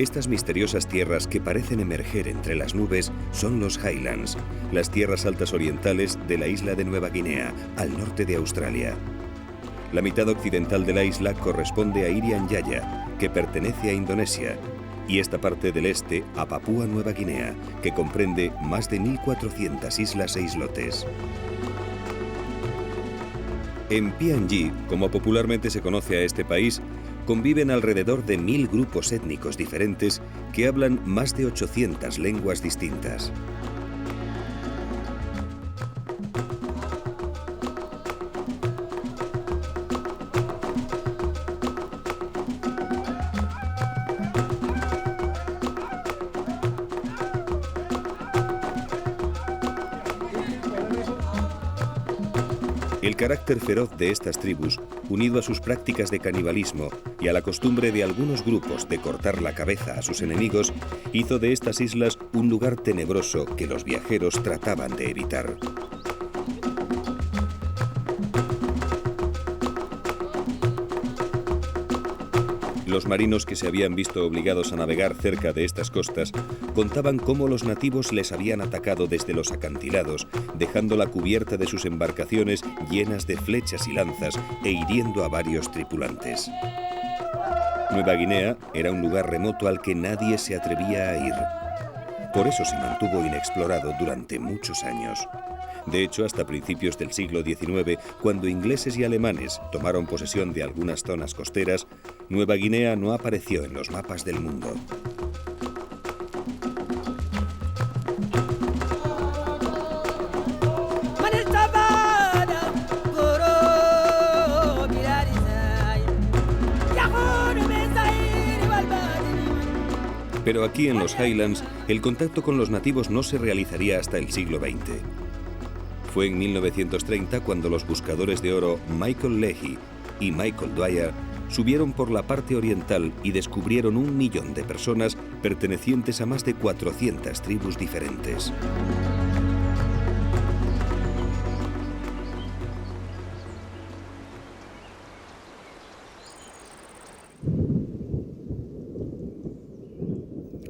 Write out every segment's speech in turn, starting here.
Estas misteriosas tierras que parecen emerger entre las nubes son los Highlands, las tierras altas orientales de la isla de Nueva Guinea, al norte de Australia. La mitad occidental de la isla corresponde a Irian Jaya, que pertenece a Indonesia, y esta parte del este a Papúa Nueva Guinea, que comprende más de 1.400 islas e islotes. En PNG, como popularmente se conoce a este país, conviven alrededor de 1.000 grupos étnicos diferentes que hablan más de 800 lenguas distintas. El carácter feroz de estas tribus, unido a sus prácticas de canibalismo y a la costumbre de algunos grupos de cortar la cabeza a sus enemigos, hizo de estas islas un lugar tenebroso que los viajeros trataban de evitar. Los marinos que se habían visto obligados a navegar cerca de estas costas contaban cómo los nativos les habían atacado desde los acantilados, dejando la cubierta de sus embarcaciones llenas de flechas y lanzas e hiriendo a varios tripulantes. Nueva Guinea era un lugar remoto al que nadie se atrevía a ir. Por eso se mantuvo inexplorado durante muchos años. De hecho, hasta principios del siglo XIX, cuando ingleses y alemanes tomaron posesión de algunas zonas costeras, Nueva Guinea no apareció en los mapas del mundo. Pero aquí en los Highlands, el contacto con los nativos no se realizaría hasta el siglo XX. Fue en 1930 cuando los buscadores de oro Michael Leahy y Michael Dwyer subieron por la parte oriental y descubrieron 1 millón de personas pertenecientes a más de 400 tribus diferentes.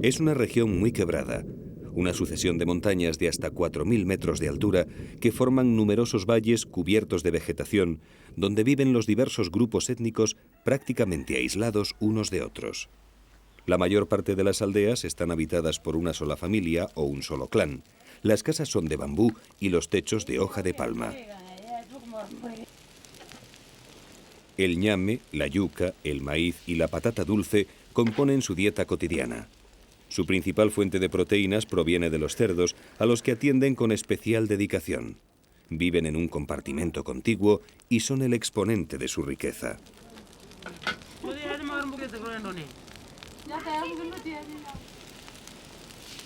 Es una región muy quebrada, una sucesión de montañas de hasta 4.000 metros de altura que forman numerosos valles cubiertos de vegetación, donde viven los diversos grupos étnicos prácticamente aislados unos de otros. La mayor parte de las aldeas están habitadas por una sola familia o un solo clan. Las casas son de bambú y los techos de hoja de palma. El ñame, la yuca, el maíz y la patata dulce componen su dieta cotidiana. Su principal fuente de proteínas proviene de los cerdos, a los que atienden con especial dedicación. Viven en un compartimento contiguo y son el exponente de su riqueza.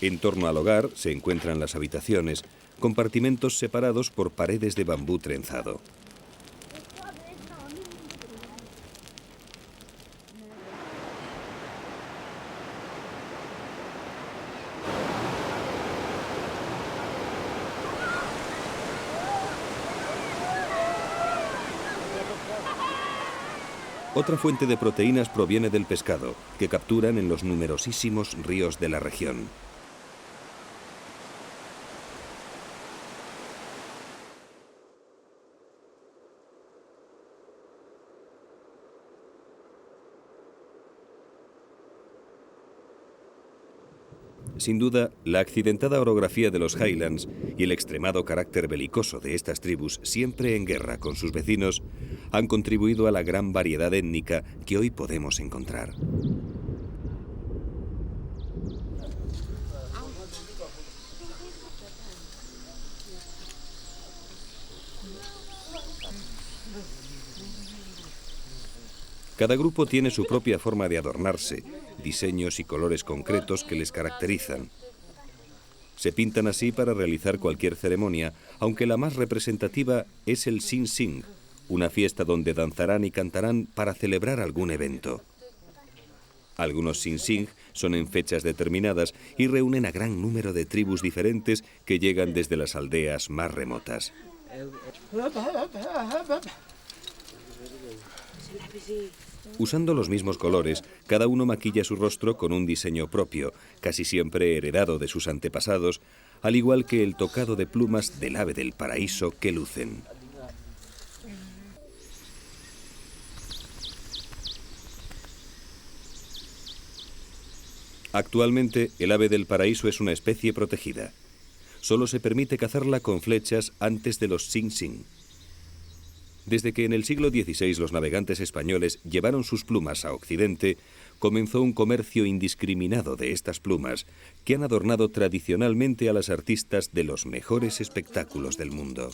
En torno al hogar se encuentran las habitaciones, compartimentos separados por paredes de bambú trenzado. Otra fuente de proteínas proviene del pescado, que capturan en los numerosísimos ríos de la región. Sin duda, la accidentada orografía de los Highlands y el extremado carácter belicoso de estas tribus, siempre en guerra con sus vecinos, han contribuido a la gran variedad étnica que hoy podemos encontrar. Cada grupo tiene su propia forma de adornarse, diseños y colores concretos que les caracterizan. Se pintan así para realizar cualquier ceremonia, aunque la más representativa es el Sing Sing, una fiesta donde danzarán y cantarán para celebrar algún evento. Algunos Sing Sing son en fechas determinadas y reúnen a gran número de tribus diferentes que llegan desde las aldeas más remotas. Usando los mismos colores, cada uno maquilla su rostro con un diseño propio, casi siempre heredado de sus antepasados, al igual que el tocado de plumas del ave del paraíso que lucen. Actualmente, el ave del paraíso es una especie protegida. Solo se permite cazarla con flechas antes de los Sing Sing. Desde que en el siglo XVI los navegantes españoles llevaron sus plumas a Occidente, comenzó un comercio indiscriminado de estas plumas, que han adornado tradicionalmente a las artistas de los mejores espectáculos del mundo.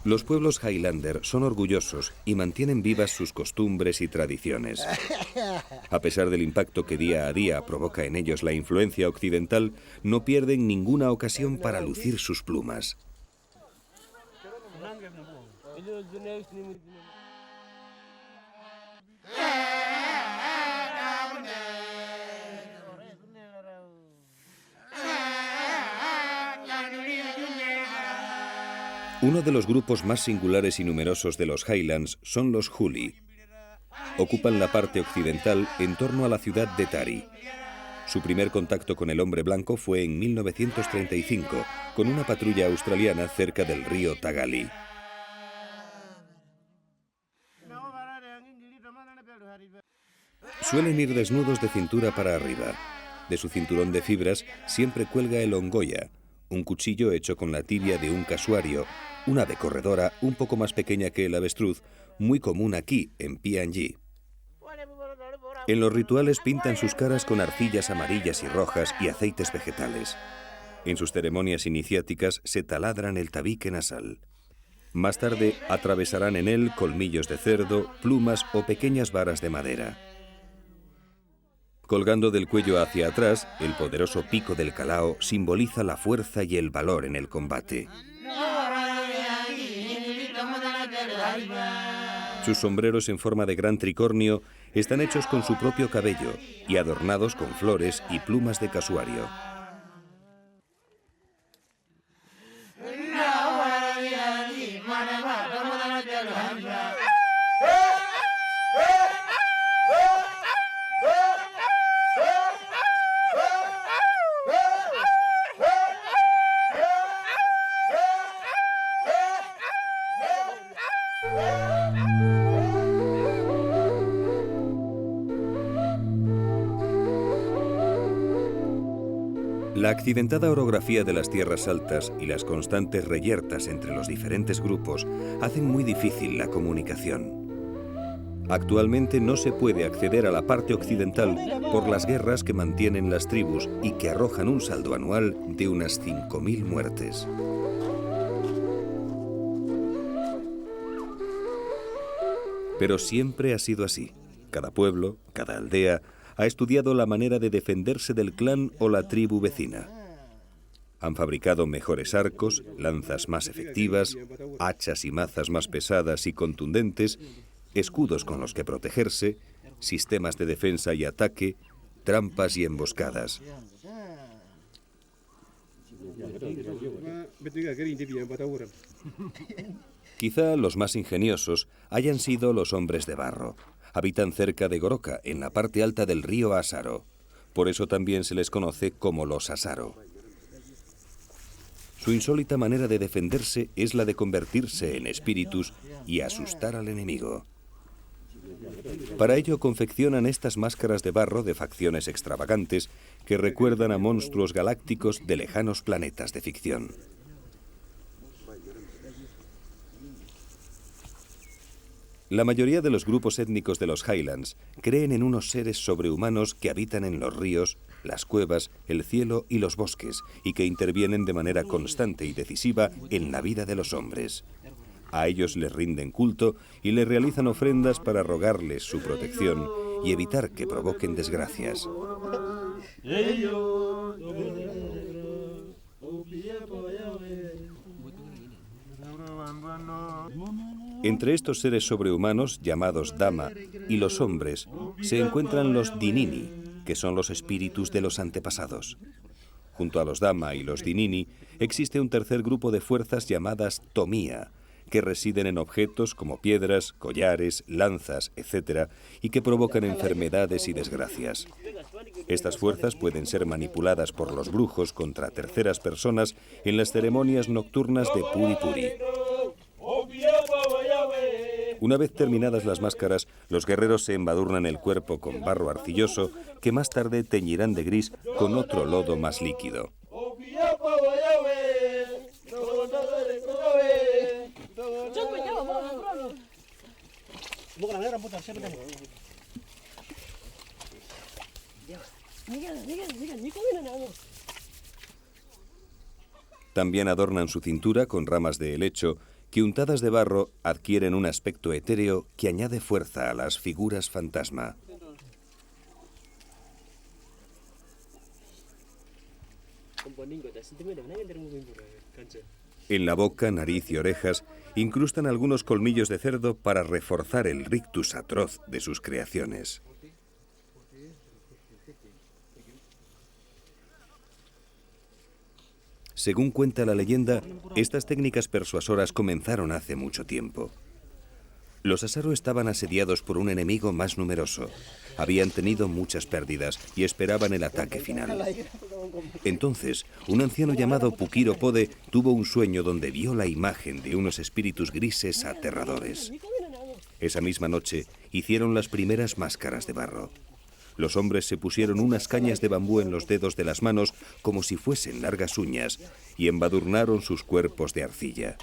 Los pueblos Highlander son orgullosos y mantienen vivas sus costumbres y tradiciones. A pesar del impacto que día a día provoca en ellos la influencia occidental, no pierden ninguna ocasión para lucir sus plumas. Uno de los grupos más singulares y numerosos de los Highlands son los Huli. Ocupan la parte occidental en torno a la ciudad de Tari. Su primer contacto con el hombre blanco fue en 1935, con una patrulla australiana cerca del río Tagali. Suelen ir desnudos de cintura para arriba. De su cinturón de fibras siempre cuelga el ongoya, un cuchillo hecho con la tibia de un casuario, una ave corredora un poco más pequeña que el avestruz, muy común aquí, en PNG. En los rituales pintan sus caras con arcillas amarillas y rojas y aceites vegetales. En sus ceremonias iniciáticas se taladran el tabique nasal. Más tarde atravesarán en él colmillos de cerdo, plumas o pequeñas varas de madera. Colgando del cuello hacia atrás, el poderoso pico del calao simboliza la fuerza y el valor en el combate. Sus sombreros en forma de gran tricornio están hechos con su propio cabello y adornados con flores y plumas de casuario. La accidentada orografía de las tierras altas y las constantes reyertas entre los diferentes grupos hacen muy difícil la comunicación. Actualmente no se puede acceder a la parte occidental por las guerras que mantienen las tribus y que arrojan un saldo anual de unas 5.000 muertes. Pero siempre ha sido así. Cada pueblo, cada aldea, ha estudiado la manera de defenderse del clan o la tribu vecina. Han fabricado mejores arcos, lanzas más efectivas, hachas y mazas más pesadas y contundentes, escudos con los que protegerse, sistemas de defensa y ataque, trampas y emboscadas. Quizá los más ingeniosos hayan sido los hombres de barro. Habitan cerca de Goroka, en la parte alta del río Asaro. Por eso también se les conoce como los Asaro. Su insólita manera de defenderse es la de convertirse en espíritus y asustar al enemigo. Para ello confeccionan estas máscaras de barro de facciones extravagantes que recuerdan a monstruos galácticos de lejanos planetas de ficción. La mayoría de los grupos étnicos de los Highlands creen en unos seres sobrehumanos que habitan en los ríos, las cuevas, el cielo y los bosques, y que intervienen de manera constante y decisiva en la vida de los hombres. A ellos les rinden culto y les realizan ofrendas para rogarles su protección y evitar que provoquen desgracias. Entre estos seres sobrehumanos, llamados Dama, y los hombres, se encuentran los Dinini, que son los espíritus de los antepasados. Junto a los Dama y los Dinini, existe un tercer grupo de fuerzas llamadas Tomía, que residen en objetos como piedras, collares, lanzas, etc., y que provocan enfermedades y desgracias. Estas fuerzas pueden ser manipuladas por los brujos contra terceras personas en las ceremonias nocturnas de Puri Puri. Una vez terminadas las máscaras, los guerreros se embadurnan el cuerpo con barro arcilloso que más tarde teñirán de gris con otro lodo más líquido. También adornan su cintura con ramas de helecho que, untadas de barro, adquieren un aspecto etéreo que añade fuerza a las figuras fantasma. En la boca, nariz y orejas incrustan algunos colmillos de cerdo para reforzar el rictus atroz de sus creaciones. Según cuenta la leyenda, estas técnicas persuasoras comenzaron hace mucho tiempo. Los Asaro estaban asediados por un enemigo más numeroso. Habían tenido muchas pérdidas y esperaban el ataque final. Entonces, un anciano llamado Pukiro Pode tuvo un sueño donde vio la imagen de unos espíritus grises aterradores. Esa misma noche, hicieron las primeras máscaras de barro. Los hombres se pusieron unas cañas de bambú en los dedos de las manos como si fuesen largas uñas y embadurnaron sus cuerpos de arcilla.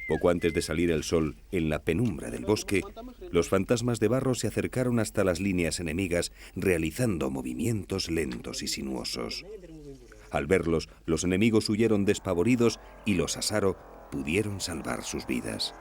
Poco antes de salir el sol, en la penumbra del bosque, los fantasmas de barro se acercaron hasta las líneas enemigas, realizando movimientos lentos y sinuosos. Al verlos, los enemigos huyeron despavoridos y los Asaro pudieron salvar sus vidas.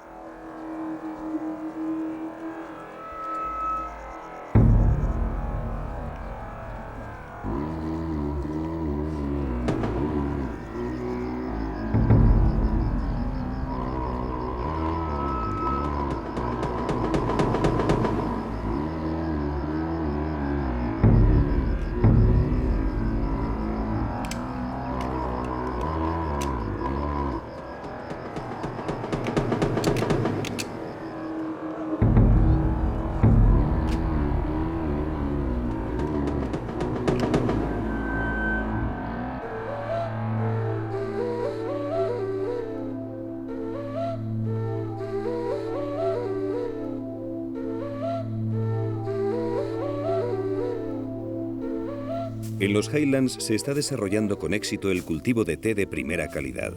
En los Highlands se está desarrollando con éxito el cultivo de té de primera calidad.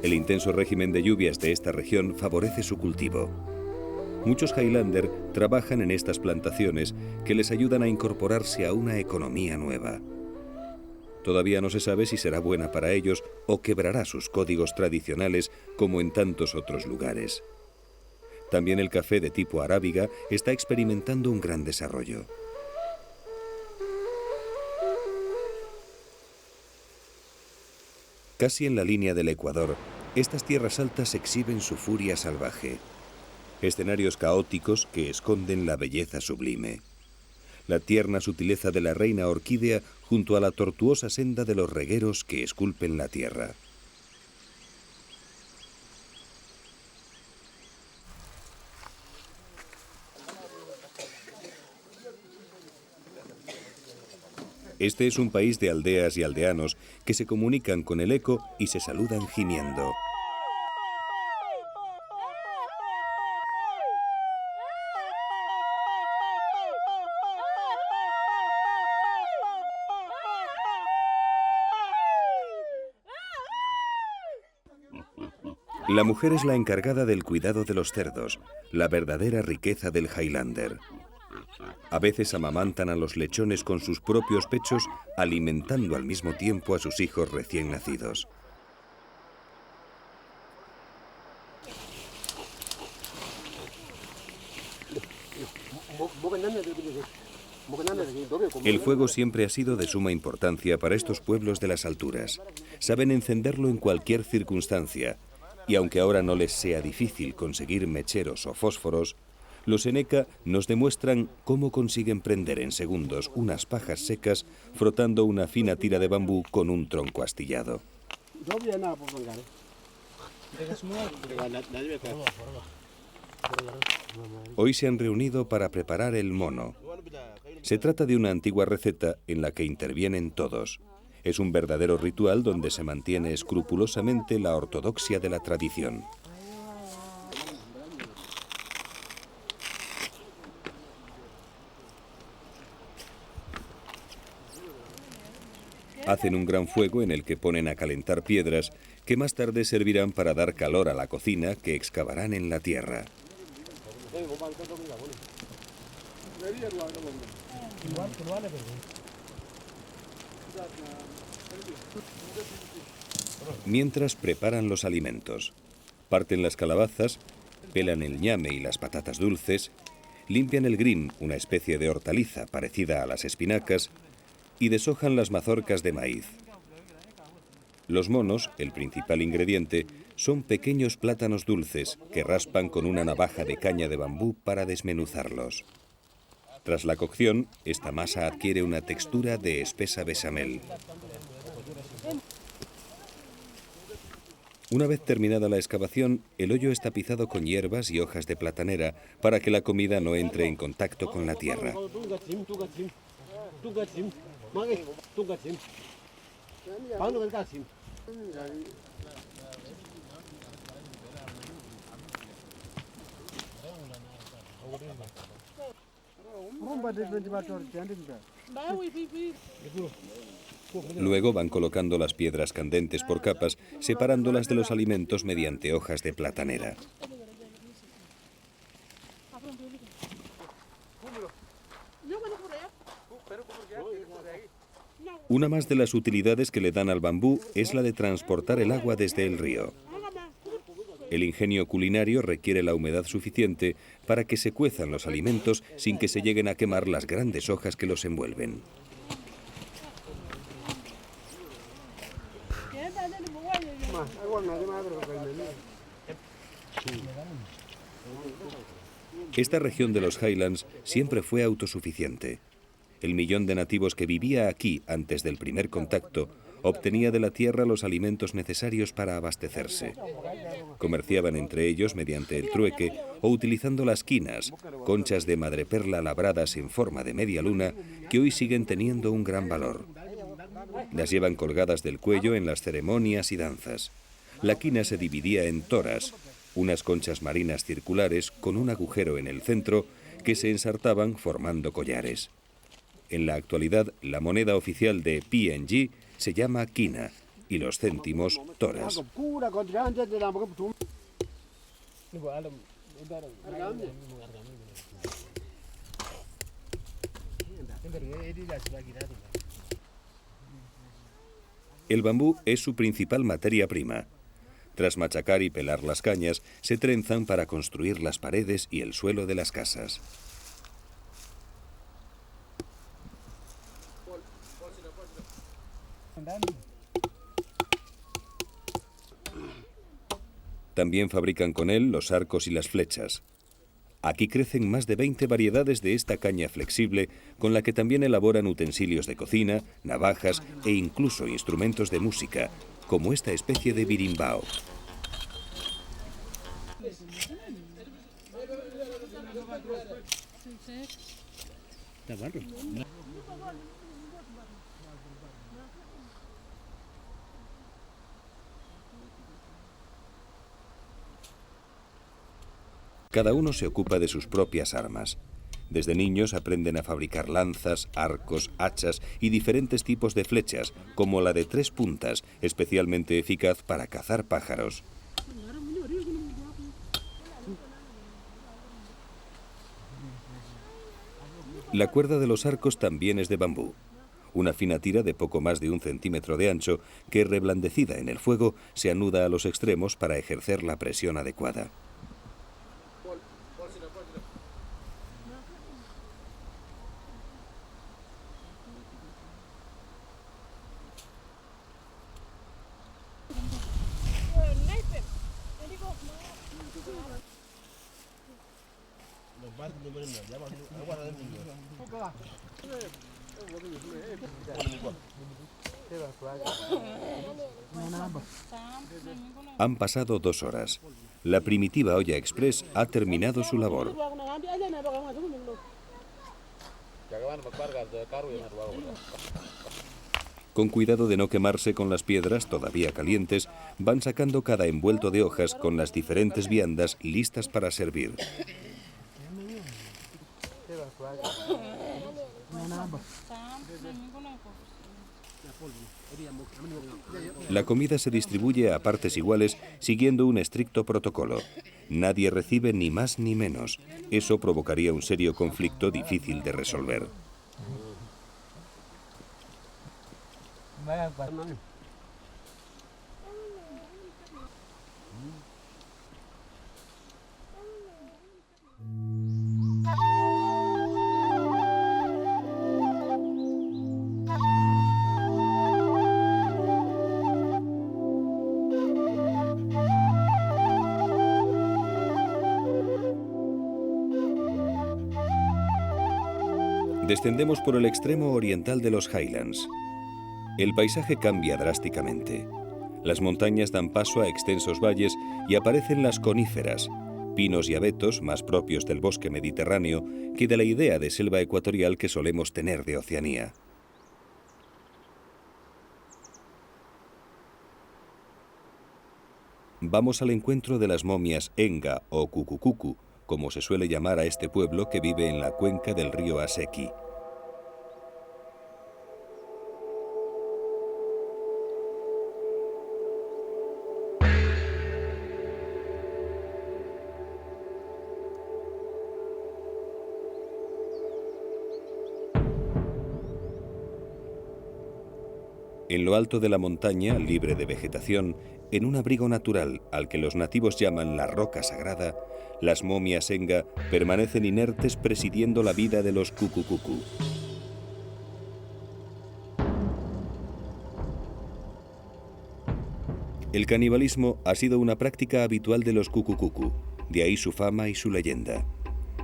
El intenso régimen de lluvias de esta región favorece su cultivo. Muchos Highlander trabajan en estas plantaciones que les ayudan a incorporarse a una economía nueva. Todavía no se sabe si será buena para ellos o quebrará sus códigos tradicionales como en tantos otros lugares. También el café de tipo arábiga está experimentando un gran desarrollo. Casi en la línea del Ecuador, estas tierras altas exhiben su furia salvaje. Escenarios caóticos que esconden la belleza sublime. La tierna sutileza de la reina orquídea junto a la tortuosa senda de los regueros que esculpen la tierra. Este es un país de aldeas y aldeanos que se comunican con el eco y se saludan gimiendo. La mujer es la encargada del cuidado de los cerdos, la verdadera riqueza del Highlander. A veces amamantan a los lechones con sus propios pechos, alimentando al mismo tiempo a sus hijos recién nacidos. El fuego siempre ha sido de suma importancia para estos pueblos de las alturas. Saben encenderlo en cualquier circunstancia, y aunque ahora no les sea difícil conseguir mecheros o fósforos, los Seneca nos demuestran cómo consiguen prender en segundos unas pajas secas frotando una fina tira de bambú con un tronco astillado. Hoy se han reunido para preparar el mono. Se trata de una antigua receta en la que intervienen todos. Es un verdadero ritual donde se mantiene escrupulosamente la ortodoxia de la tradición. Hacen un gran fuego en el que ponen a calentar piedras que más tarde servirán para dar calor a la cocina que excavarán en la tierra. Mientras preparan los alimentos, parten las calabazas, pelan el ñame y las patatas dulces, limpian el grim, una especie de hortaliza parecida a las espinacas, y deshojan las mazorcas de maíz. Los monos, el principal ingrediente, son pequeños plátanos dulces que raspan con una navaja de caña de bambú para desmenuzarlos. Tras la cocción, esta masa adquiere una textura de espesa bechamel. Una vez terminada la excavación, el hoyo es tapizado con hierbas y hojas de platanera para que la comida no entre en contacto con la tierra. Luego van colocando las piedras candentes por capas, separándolas de los alimentos mediante hojas de platanera. Una más de las utilidades que le dan al bambú es la de transportar el agua desde el río. El ingenio culinario requiere la humedad suficiente para que se cuezan los alimentos sin que se lleguen a quemar las grandes hojas que los envuelven. Esta región de los Highlands siempre fue autosuficiente. El millón de nativos que vivía aquí antes del primer contacto obtenía de la tierra los alimentos necesarios para abastecerse. Comerciaban entre ellos mediante el trueque o utilizando las quinas, conchas de madreperla labradas en forma de media luna que hoy siguen teniendo un gran valor. Las llevan colgadas del cuello en las ceremonias y danzas. La quina se dividía en toras, unas conchas marinas circulares con un agujero en el centro que se ensartaban formando collares. En la actualidad, la moneda oficial de PNG se llama quina y los céntimos toras. El bambú es su principal materia prima. Tras machacar y pelar las cañas, se trenzan para construir las paredes y el suelo de las casas. También fabrican con él los arcos y las flechas. Aquí crecen más de 20 variedades de esta caña flexible, con la que también elaboran utensilios de cocina, navajas e incluso instrumentos de música, como esta especie de birimbao. Cada uno se ocupa de sus propias armas. Desde niños aprenden a fabricar lanzas, arcos, hachas y diferentes tipos de flechas, como la de 3 puntas, especialmente eficaz para cazar pájaros. La cuerda de los arcos también es de bambú. Una fina tira de poco más de 1 centímetro de ancho que, reblandecida en el fuego, se anuda a los extremos para ejercer la presión adecuada. Han pasado 2 horas. La primitiva olla express ha terminado su labor. Con cuidado de no quemarse con las piedras todavía calientes, van sacando cada envuelto de hojas con las diferentes viandas listas para servir. La comida se distribuye a partes iguales siguiendo un estricto protocolo. Nadie recibe ni más ni menos. Eso provocaría un serio conflicto difícil de resolver. Descendemos por el extremo oriental de los Highlands. El paisaje cambia drásticamente. Las montañas dan paso a extensos valles y aparecen las coníferas, pinos y abetos más propios del bosque mediterráneo que de la idea de selva ecuatorial que solemos tener de Oceanía. Vamos al encuentro de las momias Enga o Cucucucu, como se suele llamar a este pueblo que vive en la cuenca del río Aseki. En lo alto de la montaña, libre de vegetación, en un abrigo natural al que los nativos llaman la roca sagrada, las momias Enga permanecen inertes presidiendo la vida de los Cucucucu. El canibalismo ha sido una práctica habitual de los Cucucucu, de ahí su fama y su leyenda.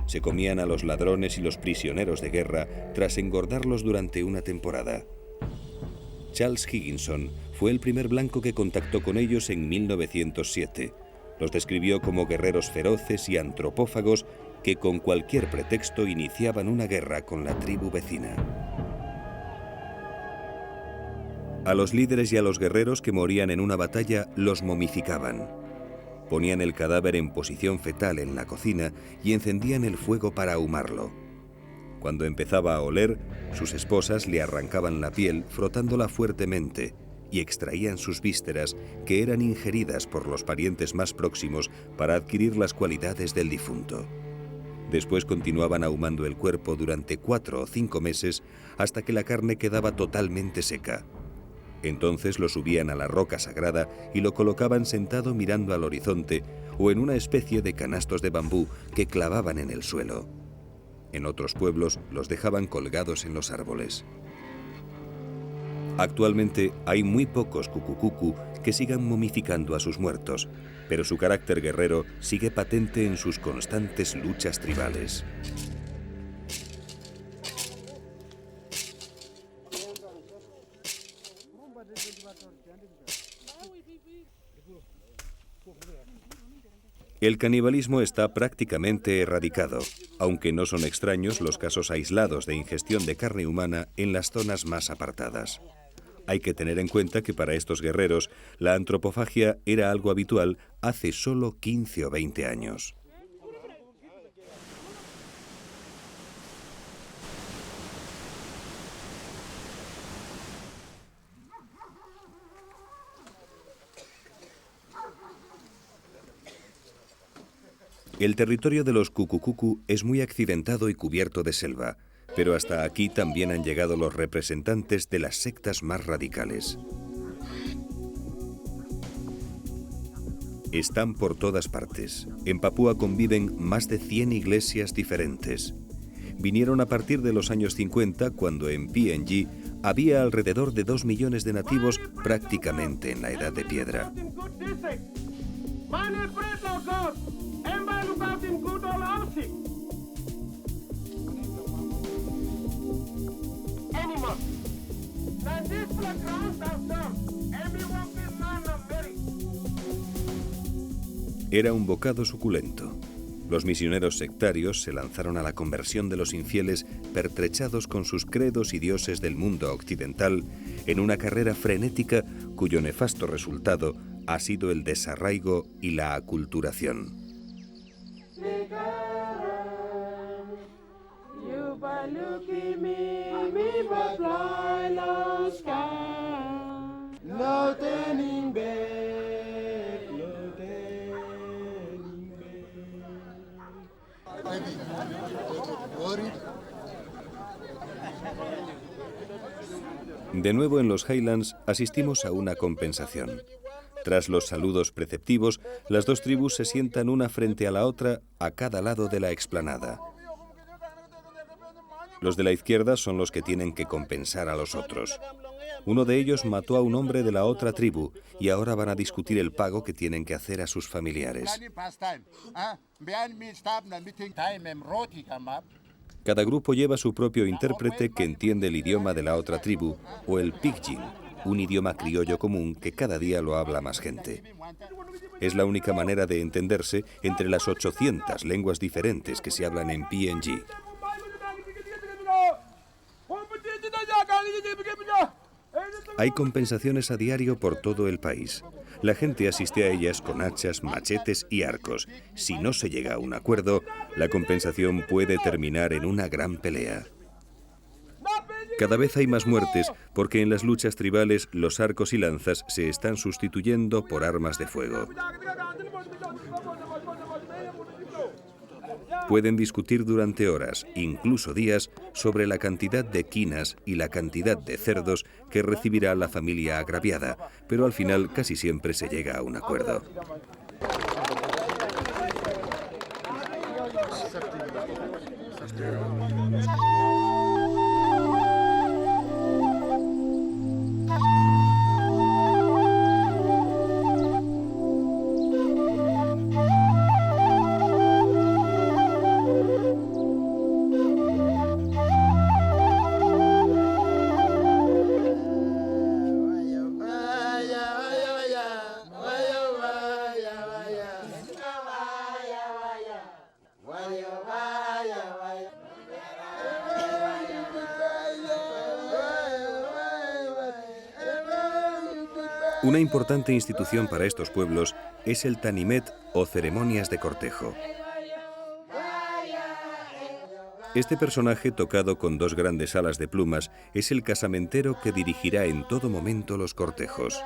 Se comían a los ladrones y los prisioneros de guerra tras engordarlos durante una temporada. Charles Higginson fue el primer blanco que contactó con ellos en 1907. Los describió como guerreros feroces y antropófagos que con cualquier pretexto iniciaban una guerra con la tribu vecina. A los líderes y a los guerreros que morían en una batalla los momificaban. Ponían el cadáver en posición fetal en la cocina y encendían el fuego para ahumarlo. Cuando empezaba a oler, sus esposas le arrancaban la piel frotándola fuertemente y extraían sus vísceras, que eran ingeridas por los parientes más próximos para adquirir las cualidades del difunto. Después continuaban ahumando el cuerpo durante 4 o 5 meses hasta que la carne quedaba totalmente seca. Entonces lo subían a la roca sagrada y lo colocaban sentado mirando al horizonte o en una especie de canastos de bambú que clavaban en el suelo. En otros pueblos los dejaban colgados en los árboles. Actualmente hay muy pocos Cucucucu que sigan momificando a sus muertos, pero su carácter guerrero sigue patente en sus constantes luchas tribales. El canibalismo está prácticamente erradicado, aunque no son extraños los casos aislados de ingestión de carne humana en las zonas más apartadas. Hay que tener en cuenta que para estos guerreros la antropofagia era algo habitual hace solo 15 o 20 años. El territorio de los Cucucucu es muy accidentado y cubierto de selva, pero hasta aquí también han llegado los representantes de las sectas más radicales. Están por todas partes. En Papúa conviven más de 100 iglesias diferentes. Vinieron a partir de los años 50, cuando en PNG había alrededor de 2 millones de nativos prácticamente en la edad de piedra. Era un bocado suculento. Los misioneros sectarios se lanzaron a la conversión de los infieles pertrechados con sus credos y dioses del mundo occidental en una carrera frenética cuyo nefasto resultado ha sido el desarraigo y la aculturación. De nuevo en los Highlands asistimos a una compensación. Tras los saludos preceptivos, las dos tribus se sientan una frente a la otra a cada lado de la explanada. Los de la izquierda son los que tienen que compensar a los otros. Uno de ellos mató a un hombre de la otra tribu y ahora van a discutir el pago que tienen que hacer a sus familiares. Cada grupo lleva su propio intérprete que entiende el idioma de la otra tribu, o el pidgin, un idioma criollo común que cada día lo habla más gente. Es la única manera de entenderse entre las 800 lenguas diferentes que se hablan en PNG. Hay compensaciones a diario por todo el país. La gente asiste a ellas con hachas, machetes y arcos. Si no se llega a un acuerdo, la compensación puede terminar en una gran pelea. Cada vez hay más muertes porque en las luchas tribales los arcos y lanzas se están sustituyendo por armas de fuego. Pueden discutir durante horas, incluso días, sobre la cantidad de quinas y la cantidad de cerdos que recibirá la familia agraviada, pero al final casi siempre se llega a un acuerdo. Una importante institución para estos pueblos es el tanimet o ceremonias de cortejo. Este personaje, tocado con dos grandes alas de plumas, es el casamentero que dirigirá en todo momento los cortejos.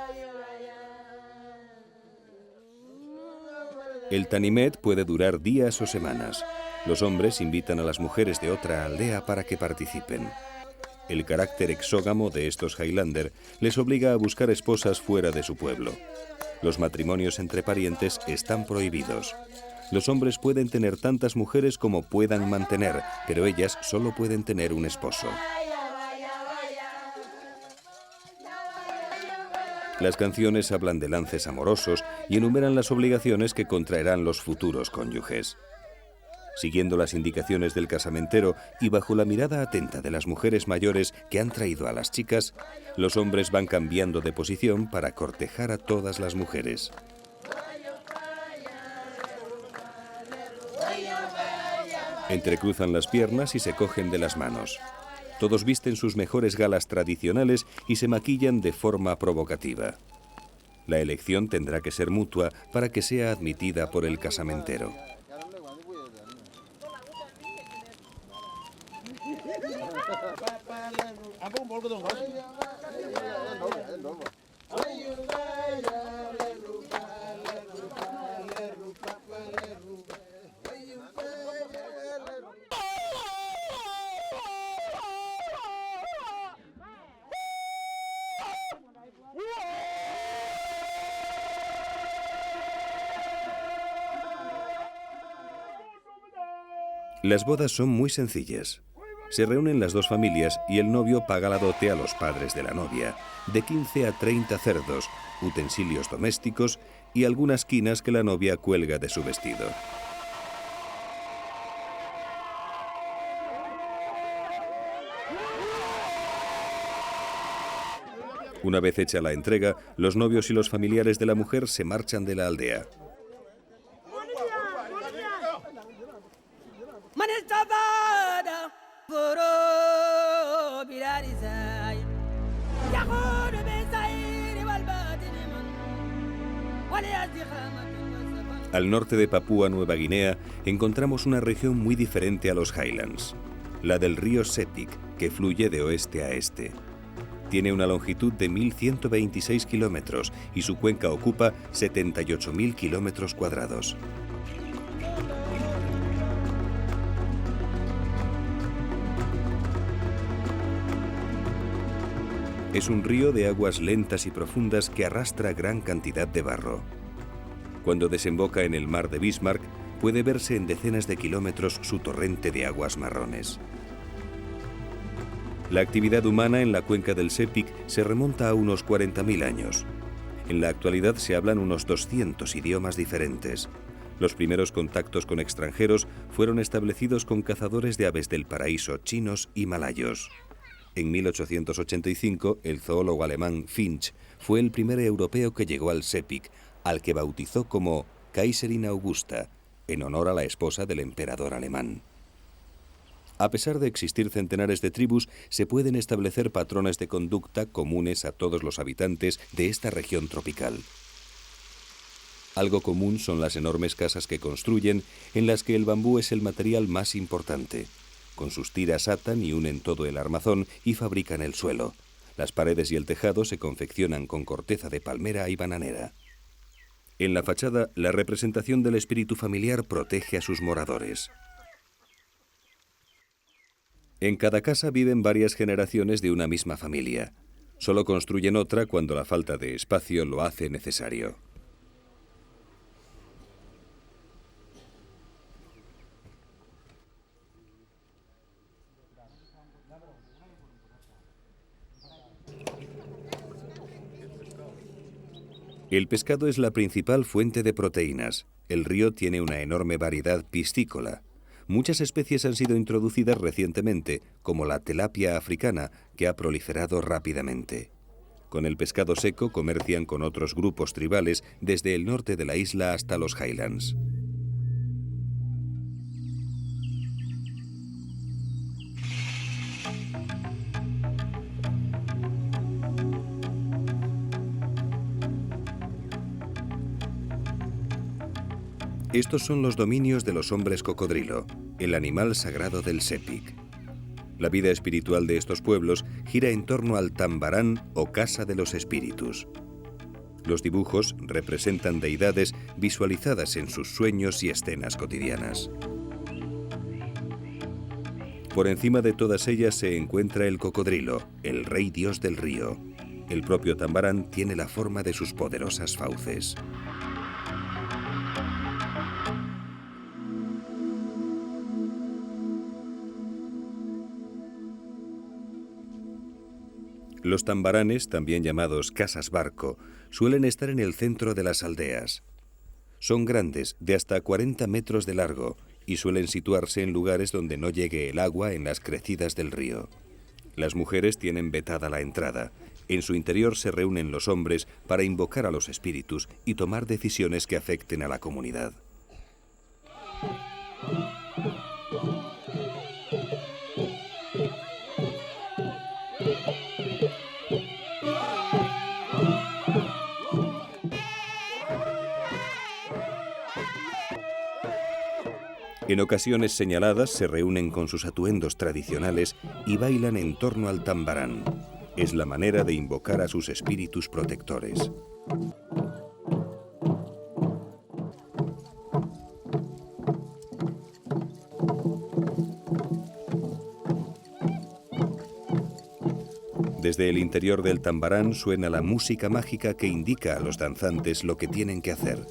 El tanimet puede durar días o semanas. Los hombres invitan a las mujeres de otra aldea para que participen. El carácter exógamo de estos Highlander les obliga a buscar esposas fuera de su pueblo. Los matrimonios entre parientes están prohibidos. Los hombres pueden tener tantas mujeres como puedan mantener, pero ellas solo pueden tener un esposo. Las canciones hablan de lances amorosos y enumeran las obligaciones que contraerán los futuros cónyuges. Siguiendo las indicaciones del casamentero y bajo la mirada atenta de las mujeres mayores que han traído a las chicas, los hombres van cambiando de posición para cortejar a todas las mujeres. Entrecruzan las piernas y se cogen de las manos. Todos visten sus mejores galas tradicionales y se maquillan de forma provocativa. La elección tendrá que ser mutua para que sea admitida por el casamentero. Las bodas son muy sencillas. Se reúnen las dos familias y el novio paga la dote a los padres de la novia, de 15 a 30 cerdos, utensilios domésticos y algunas quinas que la novia cuelga de su vestido. Una vez hecha la entrega, los novios y los familiares de la mujer se marchan de la aldea. Al norte de Papúa Nueva Guinea encontramos una región muy diferente a los Highlands, la del río Sepik, que fluye de oeste a este. Tiene una longitud de 1.126 kilómetros y su cuenca ocupa 78.000 kilómetros cuadrados. Es un río de aguas lentas y profundas que arrastra gran cantidad de barro. Cuando desemboca en el mar de Bismarck, puede verse en decenas de kilómetros su torrente de aguas marrones. La actividad humana en la cuenca del Sepik se remonta a unos 40.000 años. En la actualidad se hablan unos 200 idiomas diferentes. Los primeros contactos con extranjeros fueron establecidos con cazadores de aves del paraíso chinos y malayos. En 1885, el zoólogo alemán Finch fue el primer europeo que llegó al Sepik, al que bautizó como Kaiserin Augusta, en honor a la esposa del emperador alemán. A pesar de existir centenares de tribus, se pueden establecer patrones de conducta comunes a todos los habitantes de esta región tropical. Algo común son las enormes casas que construyen, en las que el bambú es el material más importante. Con sus tiras atan y unen todo el armazón y fabrican el suelo. Las paredes y el tejado se confeccionan con corteza de palmera y bananera. En la fachada, la representación del espíritu familiar protege a sus moradores. En cada casa viven varias generaciones de una misma familia. Solo construyen otra cuando la falta de espacio lo hace necesario. El pescado es la principal fuente de proteínas. El río tiene una enorme variedad piscícola. Muchas especies han sido introducidas recientemente, como la tilapia africana, que ha proliferado rápidamente. Con el pescado seco comercian con otros grupos tribales desde el norte de la isla hasta los Highlands. Estos son los dominios de los hombres cocodrilo, el animal sagrado del Sepik. La vida espiritual de estos pueblos gira en torno al Tambarán o Casa de los Espíritus. Los dibujos representan deidades visualizadas en sus sueños y escenas cotidianas. Por encima de todas ellas se encuentra el cocodrilo, el rey dios del río. El propio Tambarán tiene la forma de sus poderosas fauces. Los tambaranes, también llamados casas barco, suelen estar en el centro de las aldeas. Son grandes, de hasta 40 metros de largo, y suelen situarse en lugares donde no llegue el agua en las crecidas del río. Las mujeres tienen vetada la entrada. En su interior se reúnen los hombres para invocar a los espíritus y tomar decisiones que afecten a la comunidad. En ocasiones señaladas se reúnen con sus atuendos tradicionales y bailan en torno al tambarán. Es la manera de invocar a sus espíritus protectores. Desde el interior del tambarán suena la música mágica que indica a los danzantes lo que tienen que hacer.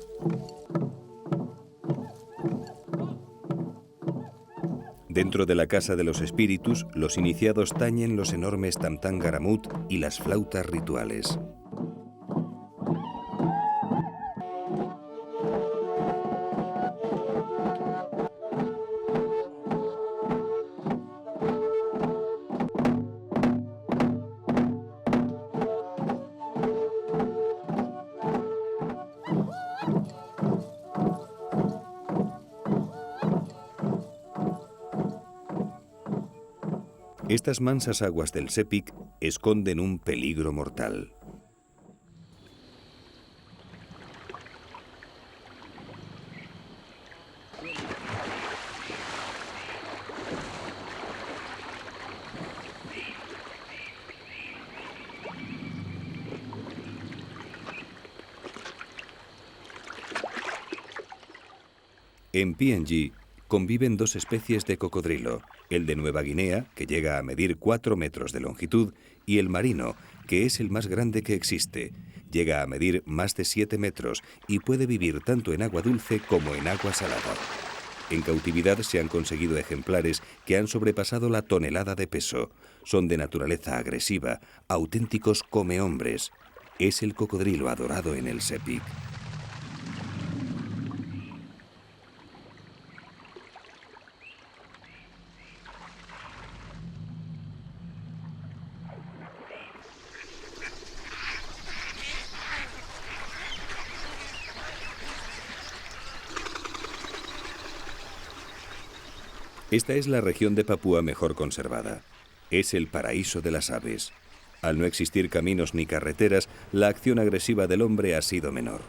Dentro de la Casa de los Espíritus, los iniciados tañen los enormes tamtán garamut y las flautas rituales. Estas mansas aguas del Sepik esconden un peligro mortal. En PNG conviven dos especies de cocodrilo, el de Nueva Guinea, que llega a medir 4 metros de longitud, y el marino, que es el más grande que existe. Llega a medir más de 7 metros y puede vivir tanto en agua dulce como en agua salada. En cautividad se han conseguido ejemplares que han sobrepasado la tonelada de peso. Son de naturaleza agresiva, auténticos comehombres. Es el cocodrilo adorado en el Sepik. Esta es la región de Papúa mejor conservada. Es el paraíso de las aves. Al no existir caminos ni carreteras, la acción agresiva del hombre ha sido menor.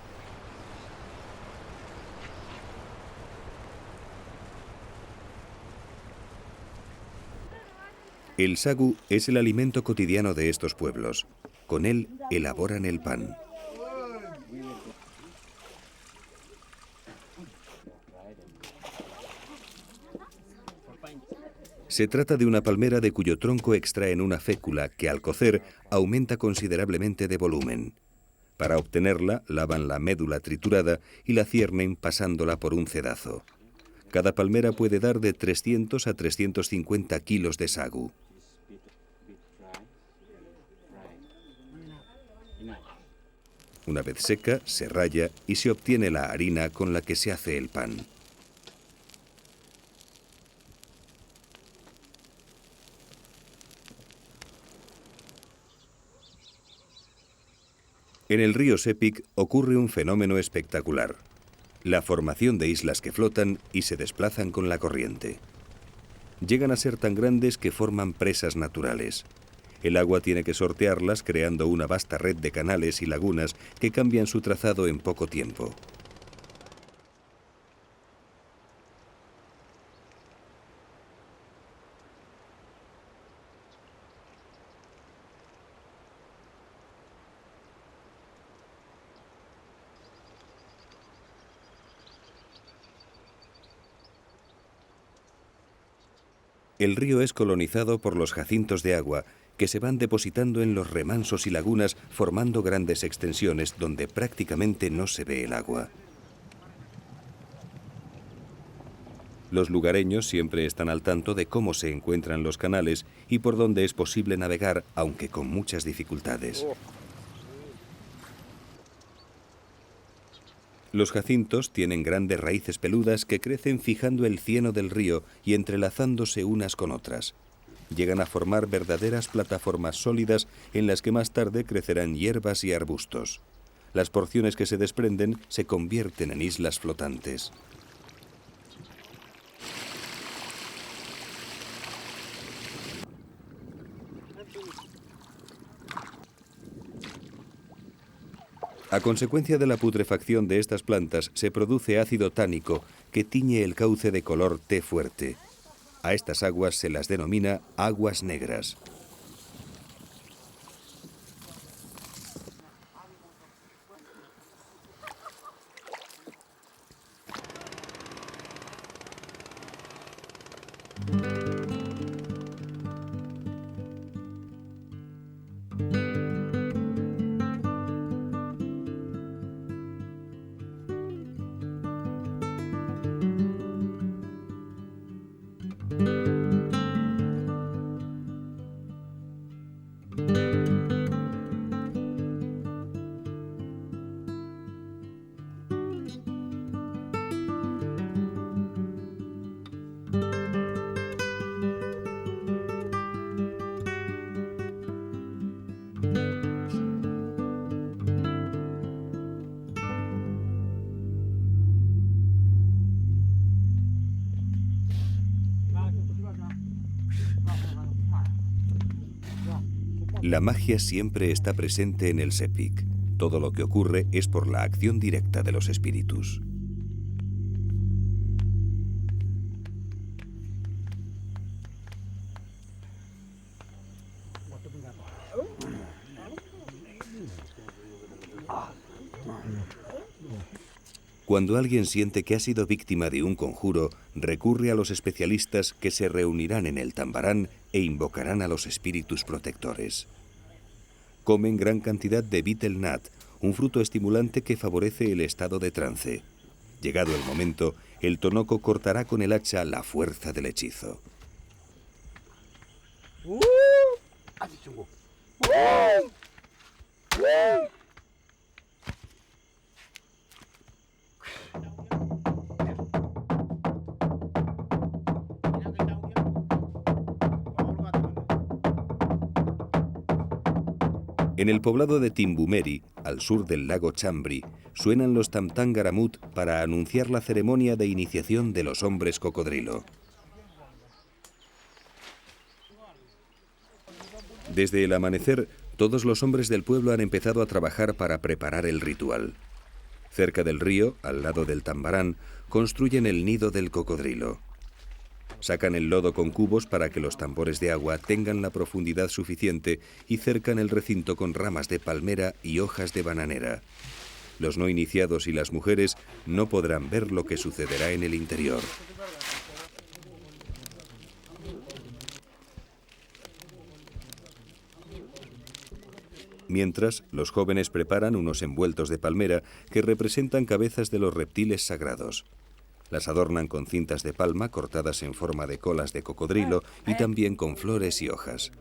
El sagu es el alimento cotidiano de estos pueblos. Con él elaboran el pan. Se trata de una palmera de cuyo tronco extraen una fécula que al cocer aumenta considerablemente de volumen. Para obtenerla, lavan la médula triturada y la ciernen pasándola por un cedazo. Cada palmera puede dar de 300 a 350 kilos de sagu. Una vez seca, se raya y se obtiene la harina con la que se hace el pan. En el río Sepik ocurre un fenómeno espectacular: la formación de islas que flotan y se desplazan con la corriente. Llegan a ser tan grandes que forman presas naturales. El agua tiene que sortearlas creando una vasta red de canales y lagunas que cambian su trazado en poco tiempo. El río es colonizado por los jacintos de agua que se van depositando en los remansos y lagunas formando grandes extensiones donde prácticamente no se ve el agua. Los lugareños siempre están al tanto de cómo se encuentran los canales y por dónde es posible navegar, aunque con muchas dificultades. Los jacintos tienen grandes raíces peludas que crecen fijando el cieno del río y entrelazándose unas con otras. Llegan a formar verdaderas plataformas sólidas en las que más tarde crecerán hierbas y arbustos. Las porciones que se desprenden se convierten en islas flotantes. A consecuencia de la putrefacción de estas plantas se produce ácido tánico que tiñe el cauce de color té fuerte. A estas aguas se las denomina aguas negras. La magia siempre está presente en el Sepik. Todo lo que ocurre es por la acción directa de los espíritus. Cuando alguien siente que ha sido víctima de un conjuro, recurre a los especialistas que se reunirán en el Tambarán e invocarán a los espíritus protectores. Comen gran cantidad de betel nut, un fruto estimulante que favorece el estado de trance. Llegado el momento, el tonoco cortará con el hacha la fuerza del hechizo. En el poblado de Timbumeri, al sur del lago Chambri, suenan los tam-tam garamut para anunciar la ceremonia de iniciación de los hombres cocodrilo. Desde el amanecer, todos los hombres del pueblo han empezado a trabajar para preparar el ritual. Cerca del río, al lado del Tambarán, construyen el nido del cocodrilo. Sacan el lodo con cubos para que los tambores de agua tengan la profundidad suficiente y cercan el recinto con ramas de palmera y hojas de bananera. Los no iniciados y las mujeres no podrán ver lo que sucederá en el interior. Mientras, los jóvenes preparan unos envueltos de palmera que representan cabezas de los reptiles sagrados. Las adornan con cintas de palma cortadas en forma de colas de cocodrilo y también con flores y hojas.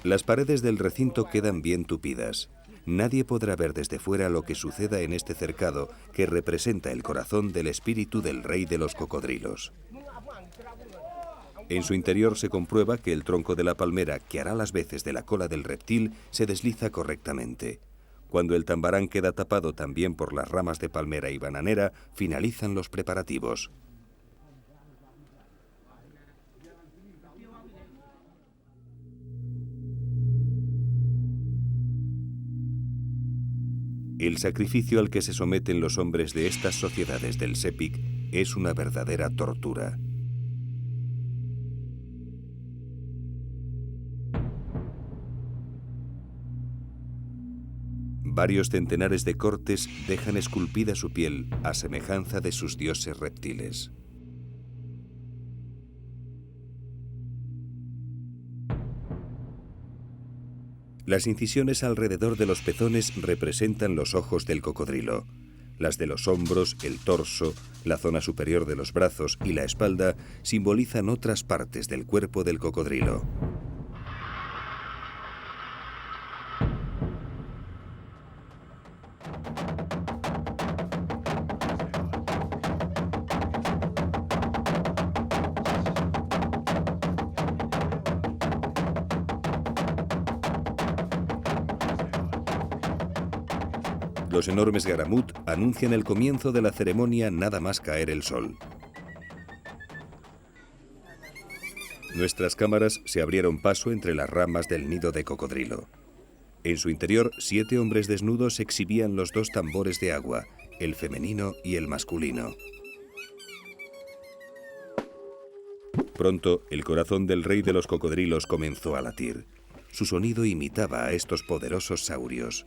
Las paredes del recinto quedan bien tupidas. Nadie podrá ver desde fuera lo que suceda en este cercado que representa el corazón del espíritu del rey de los cocodrilos. En su interior se comprueba que el tronco de la palmera, que hará las veces de la cola del reptil, se desliza correctamente. Cuando el tambarán queda tapado también por las ramas de palmera y bananera, finalizan los preparativos. El sacrificio al que se someten los hombres de estas sociedades del Sepik es una verdadera tortura. Varios centenares de cortes dejan esculpida su piel a semejanza de sus dioses reptiles. Las incisiones alrededor de los pezones representan los ojos del cocodrilo. Las de los hombros, el torso, la zona superior de los brazos y la espalda simbolizan otras partes del cuerpo del cocodrilo. Los enormes garamut anuncian el comienzo de la ceremonia nada más caer el sol. Nuestras cámaras se abrieron paso entre las ramas del nido de cocodrilo. En su interior, 7 hombres desnudos exhibían los 2 tambores de agua, el femenino y el masculino. Pronto, el corazón del rey de los cocodrilos comenzó a latir. Su sonido imitaba a estos poderosos saurios.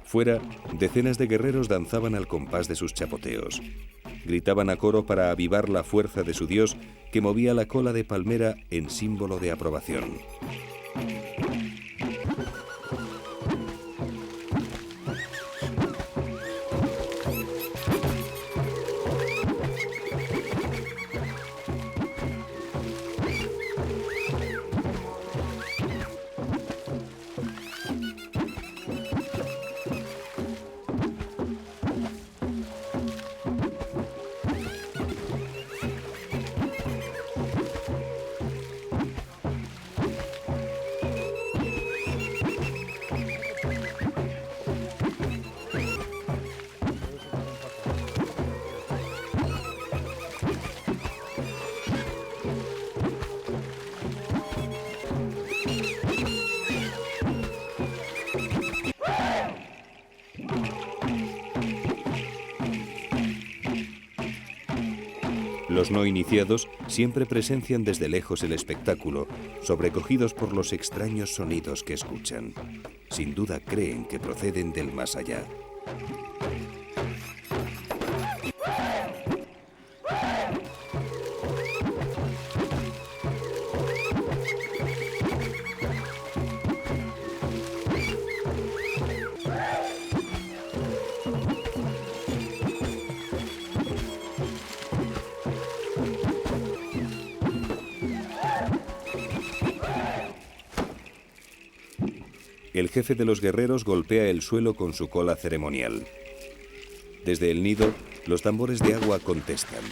Fuera, decenas de guerreros danzaban al compás de sus chapoteos. Gritaban a coro para avivar la fuerza de su dios, que movía la cola de palmera en símbolo de aprobación. Los no iniciados siempre presencian desde lejos el espectáculo, sobrecogidos por los extraños sonidos que escuchan. Sin duda creen que proceden del más allá. El jefe de los guerreros golpea el suelo con su cola ceremonial. Desde el nido, los tambores de agua contestan.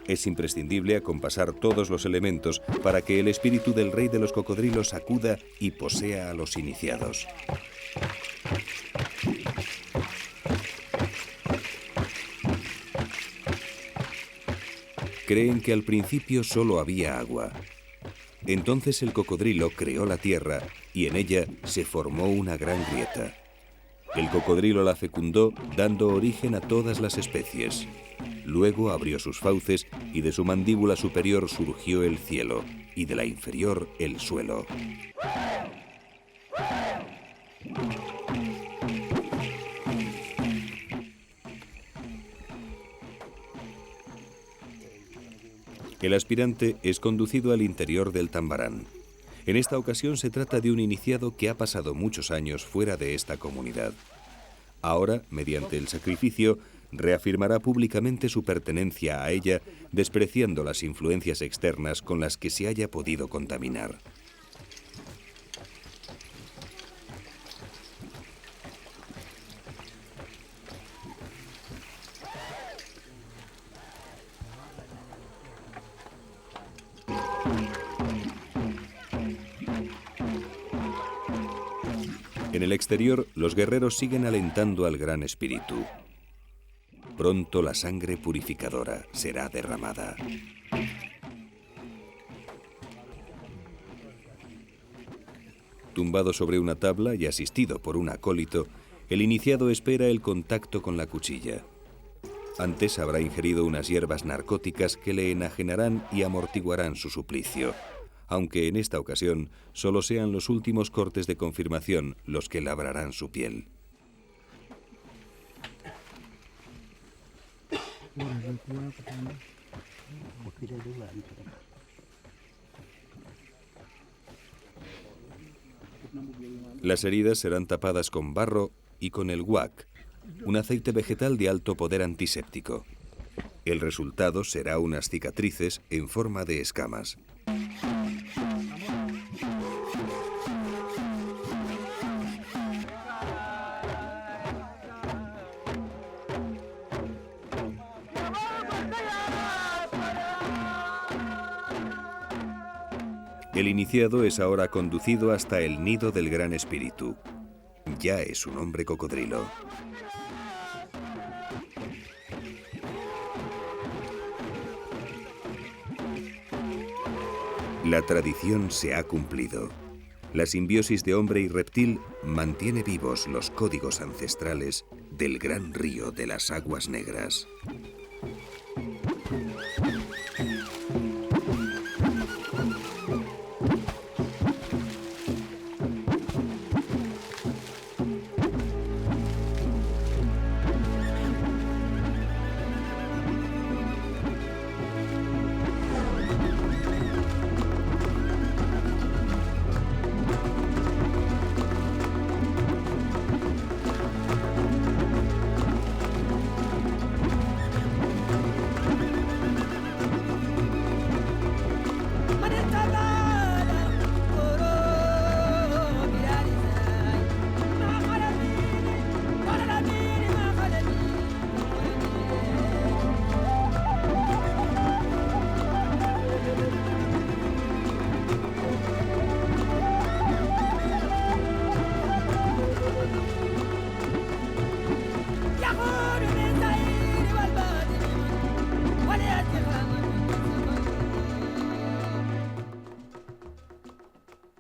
Es imprescindible acompasar todos los elementos para que el espíritu del rey de los cocodrilos acuda y posea a los iniciados. Creen que al principio solo había agua. Entonces el cocodrilo creó la tierra y en ella se formó una gran grieta. El cocodrilo la fecundó, dando origen a todas las especies. Luego abrió sus fauces y de su mandíbula superior surgió el cielo y de la inferior el suelo. El aspirante es conducido al interior del tambarán. En esta ocasión se trata de un iniciado que ha pasado muchos años fuera de esta comunidad. Ahora, mediante el sacrificio, reafirmará públicamente su pertenencia a ella, despreciando las influencias externas con las que se haya podido contaminar. En el exterior, los guerreros siguen alentando al Gran Espíritu. Pronto la sangre purificadora será derramada. Tumbado sobre una tabla y asistido por un acólito, el iniciado espera el contacto con la cuchilla. Antes habrá ingerido unas hierbas narcóticas que le enajenarán y amortiguarán su suplicio, aunque en esta ocasión solo sean los últimos cortes de confirmación los que labrarán su piel. Las heridas serán tapadas con barro y con el guac, un aceite vegetal de alto poder antiséptico. El resultado será unas cicatrices en forma de escamas. El iniciado es ahora conducido hasta el nido del Gran Espíritu. Ya es un hombre cocodrilo. La tradición se ha cumplido. La simbiosis de hombre y reptil mantiene vivos los códigos ancestrales del gran río de las aguas negras.